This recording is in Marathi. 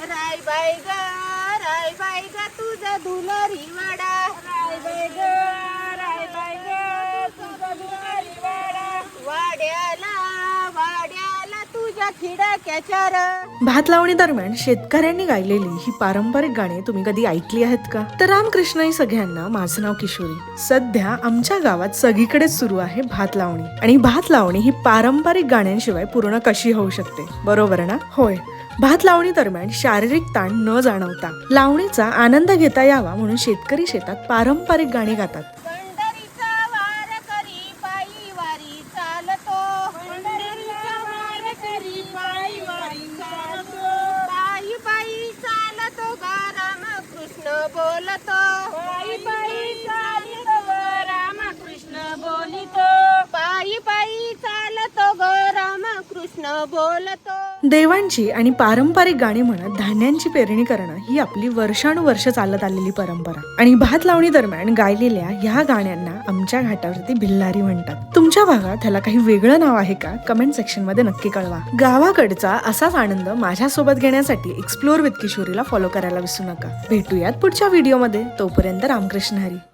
राय बाई ग तुझं दुलरी वाडा राय बाई ग तुझं दुलरी वाडा वाड्याला तुझ्या खिडक्याच्या भात लावणी दरम्यान शेतकऱ्यांनी गायलेली ही पारंपरिक गाणी तुम्ही कधी ऐकली आहेत का? तर रामकृष्ण सगळ्यांना, माझं नाव किशोरी. सध्या आमच्या गावात सगळीकडेच सुरू आहे भात लावणी. आणि भात लावणी ही पारंपरिक गाण्यांशिवाय पूर्ण कशी होऊ शकते, बरोबर ना? होय, भात लावणी दरम्यान शारीरिक ताण न जाणवता लावणीचा आनंद घेता यावा म्हणून शेतकरी शेतात पारंपरिक गाणी गातात. पंढरीचा वार करी पायी वारी चालतो पंढरीचा वार करी पायी वारी चालतो पायी चालतो ग रामकृष्ण बोलतो पायी चालतो ग रामकृष्ण बोलितो पायी चालतो ग रामकृष्ण बोलतो. देवांची आणि पारंपरिक गाणी म्हणत धान्यांची पेरणी करणं ही आपली वर्षानुवर्ष चालत आलेली परंपरा. आणि भात लावणी दरम्यान गायलेल्या ह्या गाण्यांना आमच्या घाटावरती भिल्लारी म्हणतात. तुमच्या भागात ह्याला काही वेगळं नाव आहे का? कमेंट सेक्शन मध्ये नक्की कळवा. गावाकडचा असाच आनंद माझ्यासोबत घेण्यासाठी एक्सप्लोर विथ किशोरीला फॉलो करायला विसरू नका. भेटूयात पुढच्या व्हिडिओमध्ये. तोपर्यंत रामकृष्ण हरी.